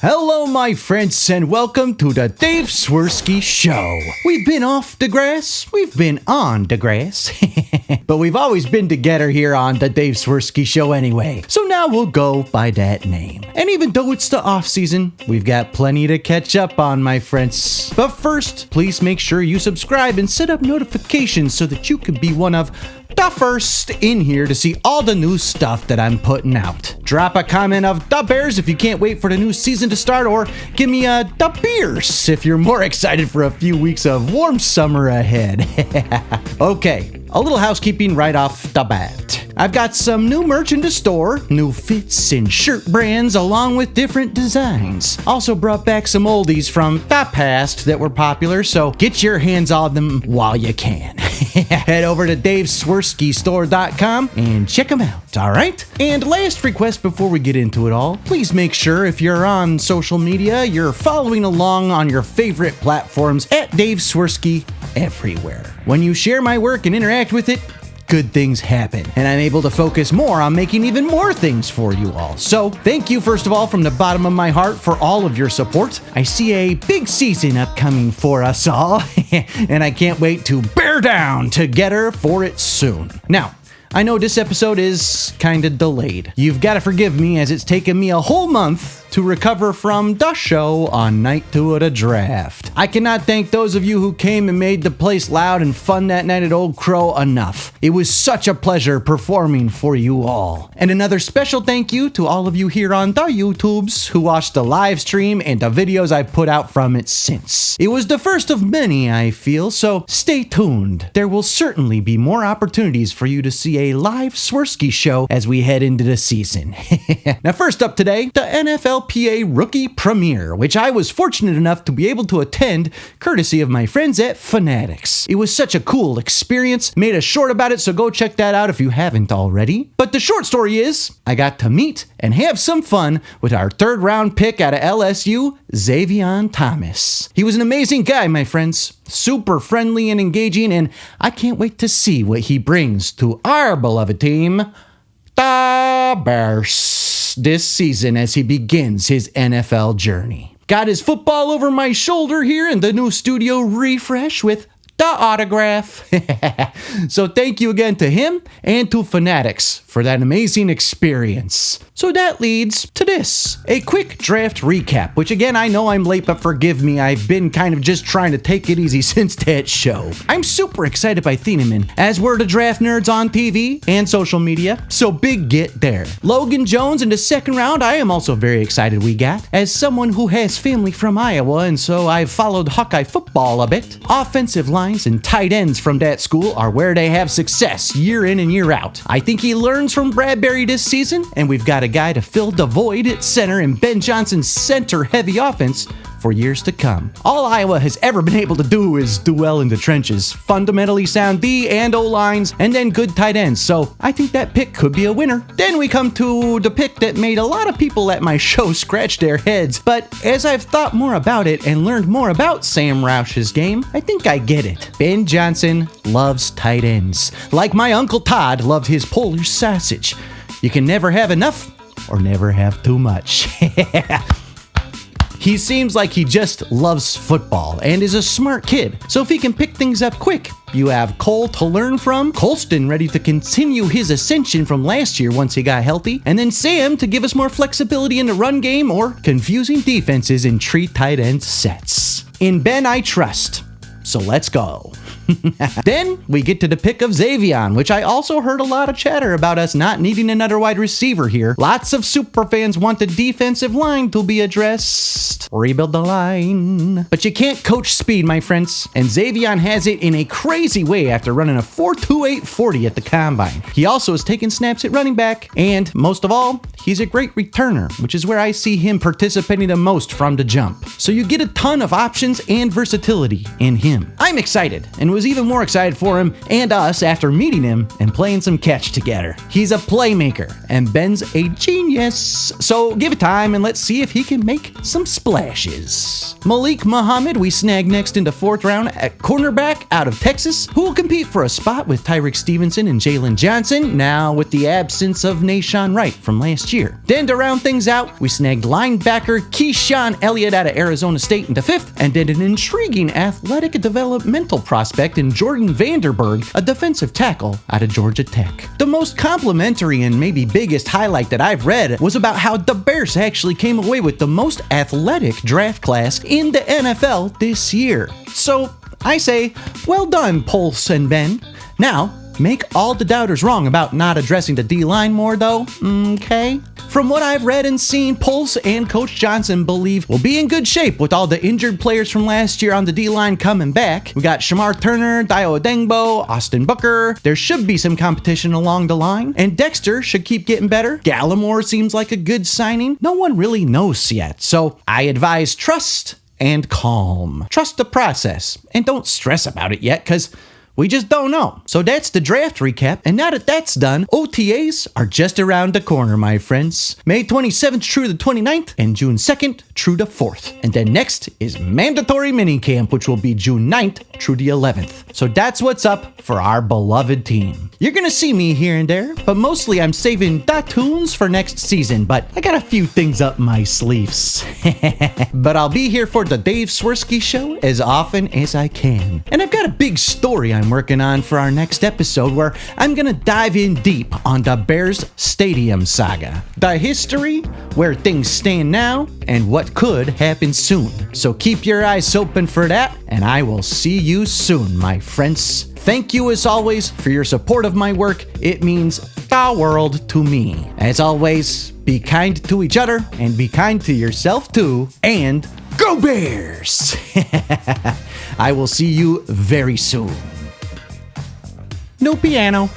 Hello, my friends, and welcome to the Dave Swerski Show. We've been off the grass, we've been on the grass, but we've always been together here on the Dave Swerski Show anyway. So now we'll go by that name. And even though it's the off season, we've got plenty to catch up on, my friends. But first, please make sure you subscribe and set up notifications so that you can be one of the first in here to see all the new stuff that I'm putting out. Drop a comment of the Bears if you can't wait for the new season to start, or give me a the beers if you're more excited for a few weeks of warm summer ahead. Okay, a little housekeeping right off the bat. I've got some new merch in the store, new fits and shirt brands along with different designs. Also brought back some oldies from the past that were popular, so get your hands on them while you can. Head over to daveswerskistore.com and check them out, alright? And last request before we get into it all, please make sure if you're on social media, you're following along on your favorite platforms at Dave Swerski everywhere. When you share my work and interact with it, good things happen, and I'm able to focus more on making even more things for you all. So thank you first of all from the bottom of my heart for all of your support. I see a big season upcoming for us all, and I can't wait to bear down together for it soon. Now, I know this episode is kind of delayed. You've got to forgive me as it's taken me a whole month to recover from the show on night 2 of the draft. I cannot thank those of you who came and made the place loud and fun that night at Old Crow enough. It was such a pleasure performing for you all. And another special thank you to all of you here on the YouTubes who watched the live stream and the videos I've put out from it since. It was the first of many, I feel, so stay tuned. There will certainly be more opportunities for you to see a live Swerski show as we head into the season. Now first up today, the NFLPA Rookie Premiere, which I was fortunate enough to be able to attend courtesy of my friends at Fanatics. It was such a cool experience, made a short about it, so go check that out if you haven't already. But the short story is, I got to meet and have some fun with our 3rd round pick out of LSU, Xavier Thomas. He was an amazing guy, my friends. Super friendly and engaging, and I can't wait to see what he brings to our beloved team, the Bears, this season as he begins his NFL journey. Got his football over my shoulder here in the new studio refresh with the autograph. So thank you again to him and to Fanatics for that amazing experience. So that leads to this, a quick draft recap, which again, I know I'm late, but forgive me, I've been kind of just trying to take it easy since that show. I'm super excited by Thieneman, as were the draft nerds on TV and social media, so big get there. Logan Jones in the 2nd round, I am also very excited we got, as someone who has family from Iowa, and so I've followed Hawkeye football a bit. Offensive lines and tight ends from that school are where they have success year in and year out. I think he learns from Bradbury this season, and we've got a guy to fill the void at center in Ben Johnson's center-heavy offense for years to come. All Iowa has ever been able to do is do well in the trenches, fundamentally sound D and O lines, and then good tight ends, so I think that pick could be a winner. Then we come to the pick that made a lot of people at my show scratch their heads, but as I've thought more about it and learned more about Sam Roush's game, I think I get it. Ben Johnson loves tight ends, like my Uncle Todd loved his Polish sausage. You can never have enough or never have too much. He seems like he just loves football and is a smart kid, so if he can pick things up quick, you have Cole to learn from, Colston ready to continue his ascension from last year once he got healthy, and then Sam to give us more flexibility in the run game or confusing defenses in tree tight end sets. In Ben I trust, so let's go. Then we get to the pick of Xavier, which I also heard a lot of chatter about us not needing another wide receiver here. Lots of superfans want the defensive line to be addressed. Rebuild the line. But you can't coach speed, my friends, and Xavier has it in a crazy way after running a 4.28 40 at the combine. He also has taken snaps at running back, and most of all, he's a great returner, which is where I see him participating the most from the jump. So you get a ton of options and versatility in him. I'm excited and was was even more excited for him and us after meeting him and playing some catch together. He's a playmaker, and Ben's a genius. So give it time and let's see if he can make some splashes. Malik Muhammad we snagged next in the 4th round at cornerback out of Texas, who will compete for a spot with Tyreek Stevenson and Jalen Johnson, now with the absence of Nashawn Wright from last year. Then to round things out, we snagged linebacker Keyshawn Elliott out of Arizona State in the 5th, and did an intriguing athletic developmental prospect in Jordan Vanderberg, a defensive tackle out of Georgia Tech. The most complimentary and maybe biggest highlight that I've read was about how the Bears actually came away with the most athletic draft class in the NFL this year. So I say, well done, Pulse and Ben. Now, make all the doubters wrong about not addressing the D-line more though, okay? From what I've read and seen, Pulse and Coach Johnson believe we'll be in good shape with all the injured players from last year on the D-line coming back. We got Shamar Turner, Dio Odengbo, Austin Booker. There should be some competition along the line, and Dexter should keep getting better. Gallimore seems like a good signing. No one really knows yet, so I advise trust and calm. Trust the process, and don't stress about it yet, because we just don't know. So that's the draft recap, and now that that's done, OTAs are just around the corner, my friends. May 27th through the 29th, and June 2nd through the 4th. And then next is mandatory minicamp, which will be June 9th through the 11th. So that's what's up for our beloved team. You're gonna see me here and there, but mostly I'm saving the tunes for next season, but I got a few things up my sleeves. But I'll be here for the Dave Swerski Show as often as I can. And I've got a big story I'm working on for our next episode where I'm gonna dive in deep on the Bears Stadium saga. The history, where things stand now, and what could happen soon. So keep your eyes open for that, and I will see you soon, my friends. Thank you as always for your support of my work. It means the world to me. As always, be kind to each other and be kind to yourself too. And go Bears! I will see you very soon. No piano.